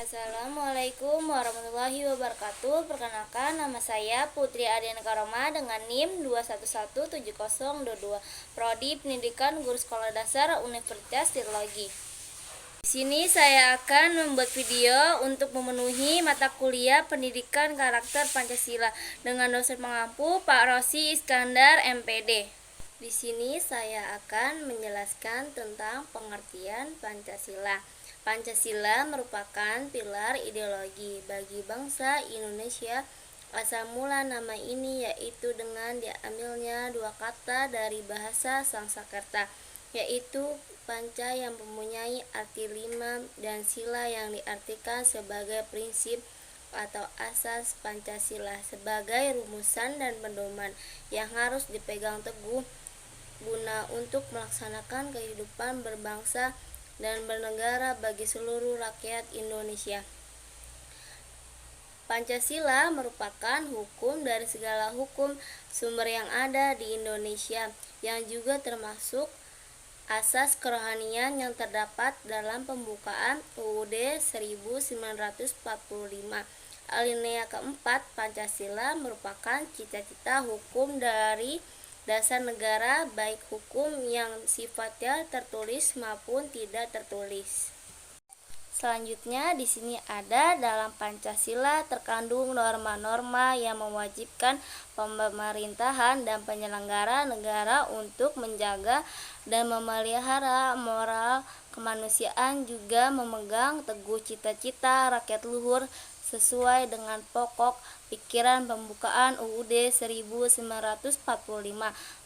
Assalamualaikum warahmatullahi wabarakatuh. Perkenalkan, nama saya Putri Adiana Karoma dengan NIM 2117022, Prodi Pendidikan Guru Sekolah Dasar Universitas Tirologi. Di sini saya akan membuat video untuk memenuhi mata kuliah Pendidikan Karakter Pancasila dengan dosen pengampu Pak Rosi Iskandar MPD. Di sini saya akan menjelaskan tentang pengertian Pancasila. Pancasila merupakan pilar ideologi bagi bangsa Indonesia. Asal mula nama ini yaitu dengan diambilnya dua kata dari bahasa Sanskerta, yaitu panca yang mempunyai arti 5 dan sila yang diartikan sebagai prinsip atau asas. Pancasila sebagai rumusan dan pedoman yang harus dipegang teguh guna untuk melaksanakan kehidupan berbangsa dan bernegara bagi seluruh rakyat Indonesia. Pancasila merupakan hukum dari segala hukum sumber yang ada di Indonesia, yang juga termasuk asas kerohanian yang terdapat dalam pembukaan UUD 1945. Alinea keempat, Pancasila merupakan cita-cita hukum dari dasar negara, baik hukum yang sifatnya tertulis maupun tidak tertulis. Selanjutnya di sini ada dalam Pancasila terkandung norma-norma yang mewajibkan pemerintahan dan penyelenggara negara untuk menjaga dan memelihara moral kemanusiaan, juga memegang teguh cita-cita rakyat luhur sesuai dengan pokok pikiran pembukaan UUD 1945.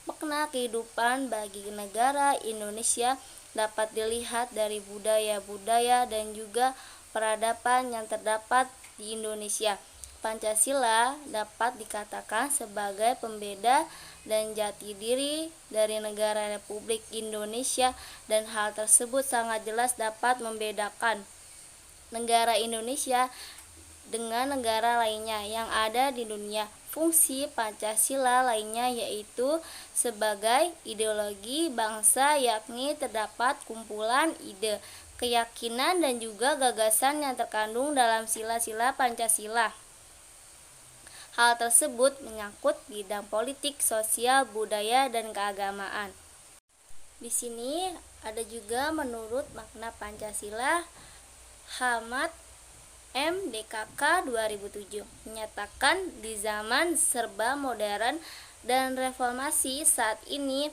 Makna kehidupan bagi negara Indonesia dapat dilihat dari budaya-budaya dan juga peradaban yang terdapat di Indonesia. Pancasila dapat dikatakan sebagai pembeda dan jati diri dari negara Republik Indonesia, dan hal tersebut sangat jelas dapat membedakan negara Indonesia dengan negara lainnya yang ada di dunia. Fungsi Pancasila lainnya yaitu sebagai ideologi bangsa, yakni terdapat kumpulan ide, keyakinan dan juga gagasan yang terkandung dalam sila-sila Pancasila. Hal tersebut menyangkut bidang politik, sosial, budaya dan keagamaan. Di sini ada juga menurut makna Pancasila, Hamad MDKK 2007 menyatakan di zaman serba modern dan reformasi saat ini,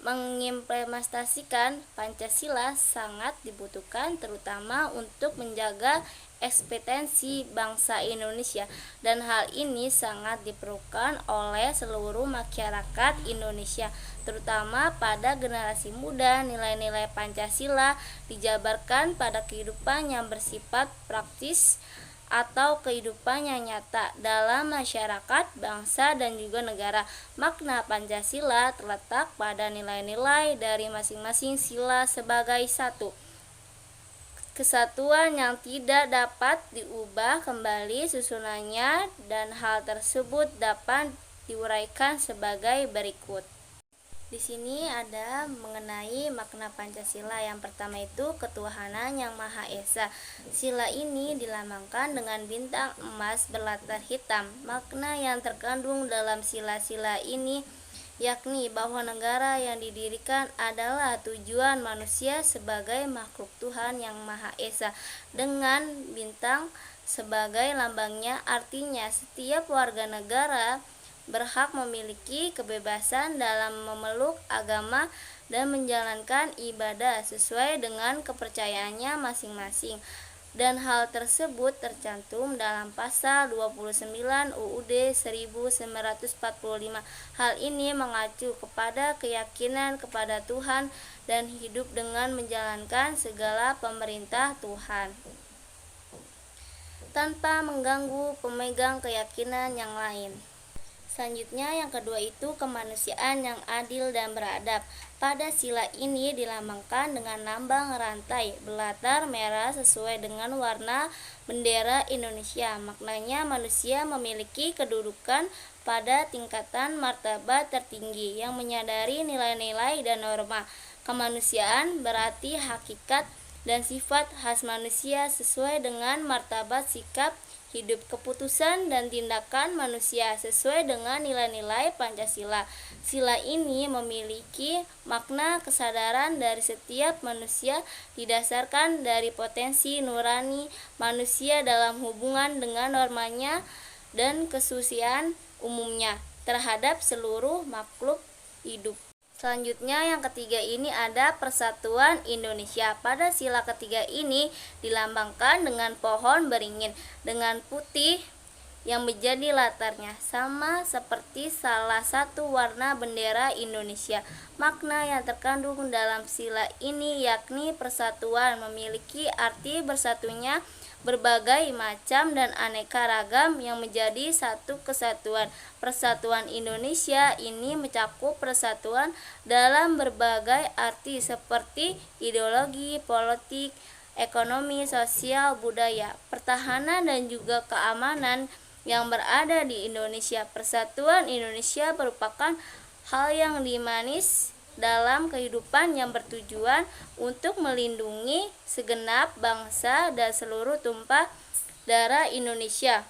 mengimplementasikan Pancasila sangat dibutuhkan, terutama untuk menjaga eksistensi bangsa Indonesia, dan hal ini sangat diperlukan oleh seluruh masyarakat Indonesia, terutama pada generasi muda. Nilai-nilai Pancasila dijabarkan pada kehidupan yang bersifat praktis atau kehidupan yang nyata dalam masyarakat, bangsa dan juga negara. Makna Pancasila terletak pada nilai-nilai dari masing-masing sila sebagai satu kesatuan yang tidak dapat diubah kembali susunannya, dan hal tersebut dapat diuraikan sebagai berikut. Di sini ada mengenai makna Pancasila. Yang pertama itu ketuhanan yang Maha Esa. Sila ini dilambangkan dengan bintang emas berlatar hitam. Makna yang terkandung dalam sila-sila ini yakni bahwa negara yang didirikan adalah tujuan manusia sebagai makhluk Tuhan yang Maha Esa, dengan bintang sebagai lambangnya. Artinya setiap warga negara berhak memiliki kebebasan dalam memeluk agama dan menjalankan ibadah sesuai dengan kepercayaannya masing-masing, dan hal tersebut tercantum dalam pasal 29 UUD 1945. Hal ini mengacu kepada keyakinan kepada Tuhan dan hidup dengan menjalankan segala pemerintah Tuhan tanpa mengganggu pemegang keyakinan yang lain. Selanjutnya yang kedua itu kemanusiaan yang adil dan beradab. Pada sila ini dilambangkan dengan lambang rantai berlatar merah sesuai dengan warna bendera Indonesia. Maknanya manusia memiliki kedudukan pada tingkatan martabat tertinggi yang menyadari nilai-nilai dan norma kemanusiaan, berarti hakikat dan sifat khas manusia sesuai dengan martabat sikap hidup, keputusan dan tindakan manusia sesuai dengan nilai-nilai Pancasila. Sila ini memiliki makna kesadaran dari setiap manusia didasarkan dari potensi nurani manusia dalam hubungan dengan normanya dan kesusiaan umumnya terhadap seluruh makhluk hidup. Selanjutnya yang ketiga ini ada Persatuan Indonesia. Pada sila ketiga ini dilambangkan dengan pohon beringin dengan putih yang menjadi latarnya, sama seperti salah satu warna bendera Indonesia. Makna yang terkandung dalam sila ini yakni persatuan memiliki arti bersatunya berbagai macam dan aneka ragam yang menjadi satu kesatuan. Persatuan Indonesia ini mencakup persatuan dalam berbagai arti seperti ideologi, politik, ekonomi, sosial, budaya, pertahanan dan juga keamanan yang berada di Indonesia. Persatuan Indonesia merupakan hal yang dimanis dalam kehidupan yang bertujuan untuk melindungi segenap bangsa dan seluruh tumpah darah Indonesia,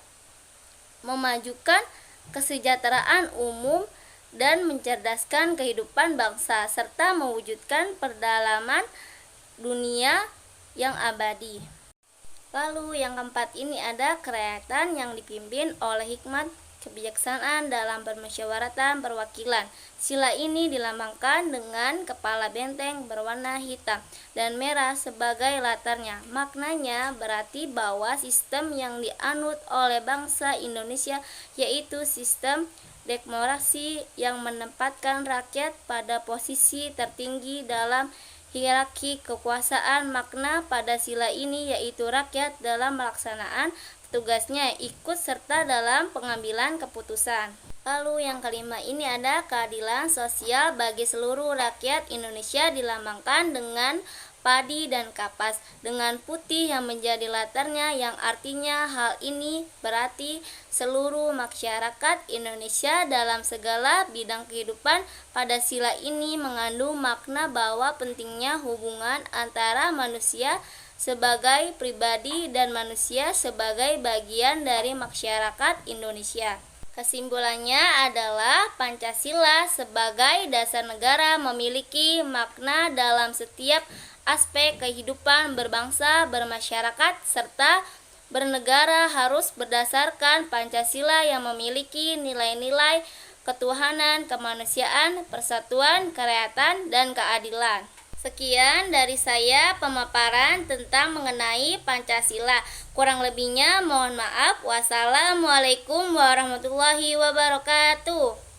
memajukan kesejahteraan umum dan mencerdaskan kehidupan bangsa, serta mewujudkan perdalaman dunia yang abadi. Lalu yang keempat ini ada kerakyatan yang dipimpin oleh hikmat kebijaksanaan dalam permusyawaratan perwakilan. Sila ini dilambangkan dengan kepala benteng berwarna hitam dan merah sebagai latarnya. Maknanya berarti bahwa sistem yang dianut oleh bangsa Indonesia yaitu sistem demokrasi yang menempatkan rakyat pada posisi tertinggi dalam hierarki kekuasaan. Makna pada sila ini yaitu rakyat dalam melaksanaan tugasnya ikut serta dalam pengambilan keputusan. Lalu yang kelima ini ada keadilan sosial bagi seluruh rakyat Indonesia dilambangkan dengan padi dan kapas dengan putih yang menjadi latarnya, yang artinya hal ini berarti seluruh masyarakat Indonesia dalam segala bidang kehidupan. Pada sila ini mengandung makna bahwa pentingnya hubungan antara manusia sebagai pribadi dan manusia sebagai bagian dari masyarakat Indonesia. Kesimpulannya adalah Pancasila sebagai dasar negara memiliki makna dalam setiap aspek kehidupan berbangsa, bermasyarakat, serta bernegara harus berdasarkan Pancasila yang memiliki nilai-nilai ketuhanan, kemanusiaan, persatuan, kerakyatan, dan keadilan. Sekian dari saya pemaparan tentang mengenai Pancasila. Kurang lebihnya mohon maaf. Wassalamualaikum warahmatullahi wabarakatuh.